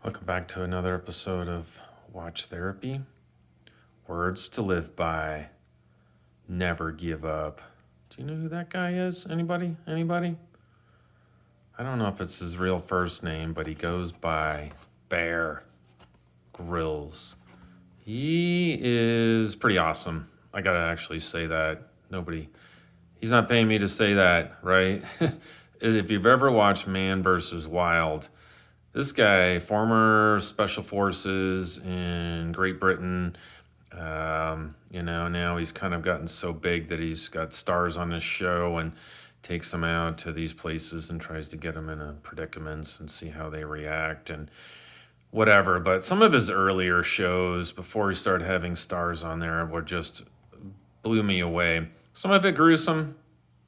Welcome back to another episode of Watch Therapy. Words to live by. Never give up. Do you know who that guy is? Anybody? Anybody? I don't know if it's his real first name, but he goes by Bear Grylls. He is pretty awesome. I gotta actually say that. He's not paying me to say that, right? If you've ever watched Man vs. Wild, this guy, former special forces in Great Britain, now he's kind of gotten so big that he's got stars on his show and takes them out to these places and tries to get them in a predicaments and see how they react and whatever. But some of his earlier shows, before he started having stars on there, were just blew me away. Some of it gruesome,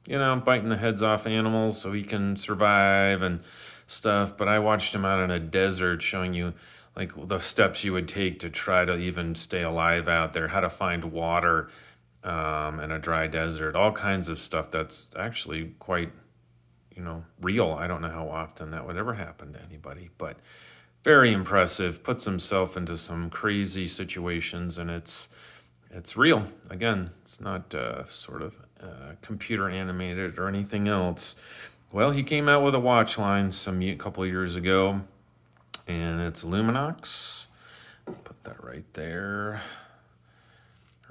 biting the heads off animals so he can survive and stuff. But I watched him out in a desert showing you like the steps you would take to try to even stay alive out there, how to find water in a dry desert, all kinds of stuff that's actually quite, real. I don't know how often that would ever happen to anybody, but very impressive. Puts himself into some crazy situations, and it's real. Again, it's not computer animated or anything else. Well, he came out with a watch line a couple of years ago, and it's Luminox. Put that right there,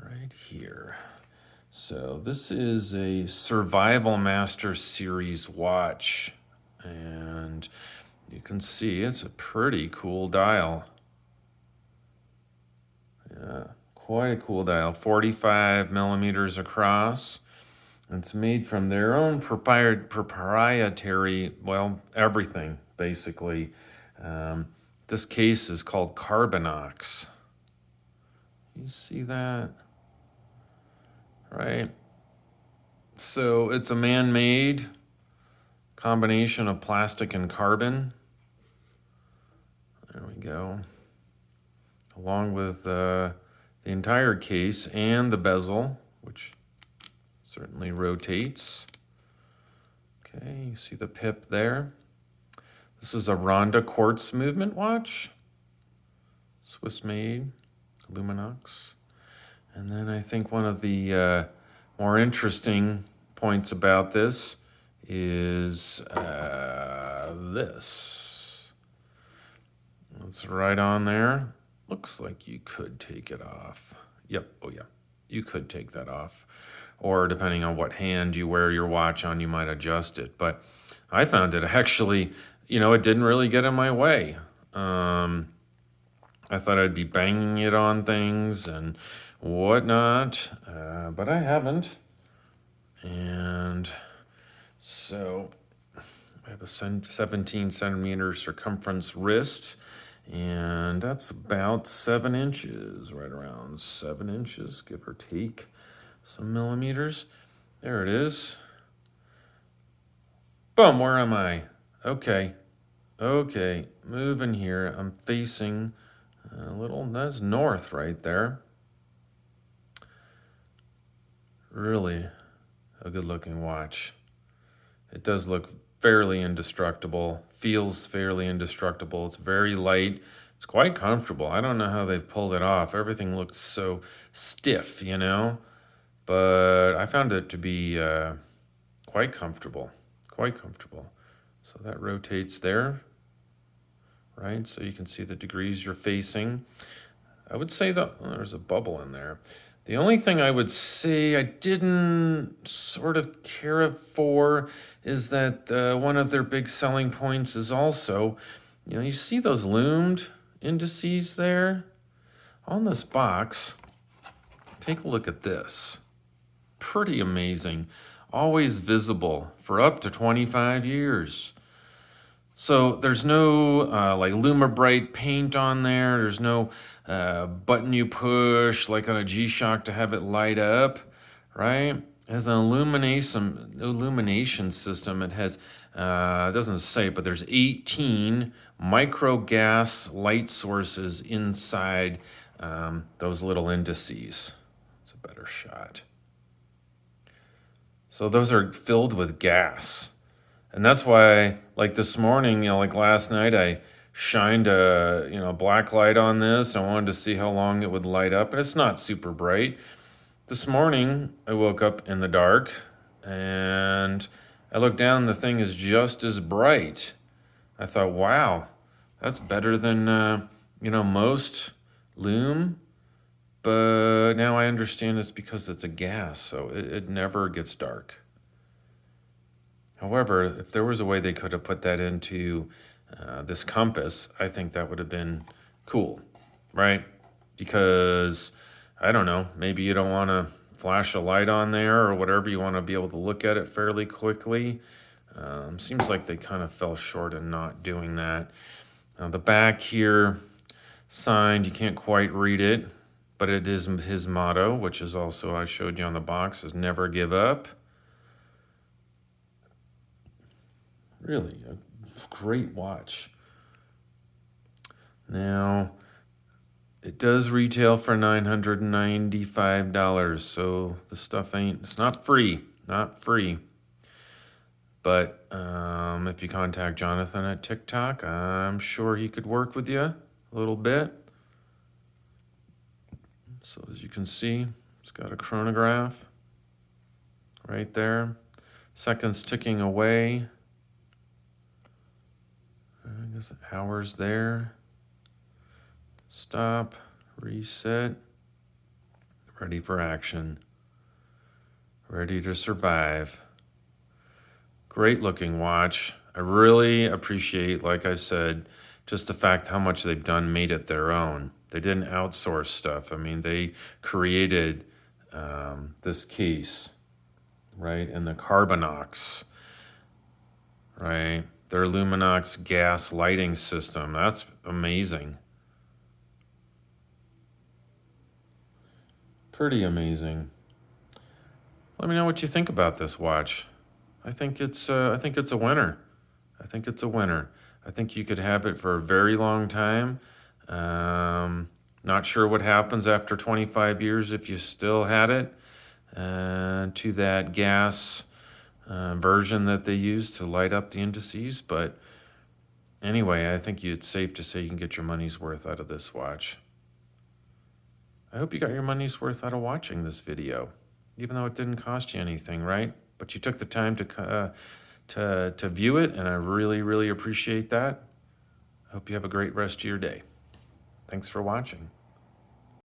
right here. So this is a Survival Master Series watch, and you can see it's a pretty cool dial. Yeah, quite a cool dial, 45 millimeters across. It's made from their own proprietary, everything, basically. This case is called Carbonox. You see that? Right? So it's a man-made combination of plastic and carbon. There we go. Along with the entire case and the bezel, which certainly rotates. Okay, you see the pip there. This is a Ronda quartz movement watch, Swiss made, Luminox. And then I think one of the more interesting points about this is this. It's right on there. Looks like you could take it off. Yep, oh yeah, you could take that off. Or depending on what hand you wear your watch on, you might adjust it. But I found it actually, it didn't really get in my way. I thought I'd be banging it on things and whatnot, but I haven't. And so I have a 17 centimeter circumference wrist, and that's about 7 inches, right around 7 inches, give or take some millimeters. There it is. Boom, where am I? Okay, moving here. I'm facing that's north right there. Really a good looking watch. It does look fairly indestructible, feels fairly indestructible. It's very light. It's quite comfortable. I don't know how they've pulled it off. Everything looks so stiff, but I found it to be quite comfortable. So that rotates there, right? So you can see the degrees you're facing. I would say there's a bubble in there. The only thing I would say I didn't sort of care for is that one of their big selling points is also, you see those loomed indices there? On this box, take a look at this. Pretty amazing. Always visible for up to 25 years. So there's no like Lumabrite paint on there. There's no button you push like on a G-Shock to have it light up, right? It has an illumination system. It has, it doesn't say, but there's 18 micro gas light sources inside those little indices. It's a better shot. So those are filled with gas. And that's why, like this morning, like last night, I shined a black light on this. I wanted to see how long it would light up, and it's not super bright. This morning I woke up in the dark and I looked down, the thing is just as bright. I thought, wow, that's better than most lume. But now I understand it's because it's a gas, so it never gets dark. However, if there was a way they could have put that into this compass, I think that would have been cool, right? Because, I don't know, maybe you don't want to flash a light on there or whatever. You want to be able to look at it fairly quickly. Seems like they kind of fell short in not doing that. The back here, signed, you can't quite read it, but it is his motto, which is also, I showed you on the box, is never give up. Really a great watch. Now, it does retail for $995, so the stuff it's not free, not free. But if you contact Jonathan at Tick Tock, I'm sure he could work with you a little bit. So as you can see, it's got a chronograph right there. Seconds ticking away. I guess hours there. Stop, reset, ready for action, ready to survive. Great looking watch. I really appreciate, like I said, just the fact how much they've made it their own. They didn't outsource stuff. I mean, they created this case, right? And the Carbonox, right? Their Luminox gas lighting system. That's amazing. Pretty amazing. Let me know what you think about this watch. I think it's a winner. I think it's a winner. I think you could have it for a very long time. Not sure what happens after 25 years if you still had it. To that gas version that they use to light up the indices. But anyway, I think it's safe to say you can get your money's worth out of this watch. I hope you got your money's worth out of watching this video, even though it didn't cost you anything, right? But you took the time to view it, and I really, really appreciate that. I hope you have a great rest of your day. Thanks for watching.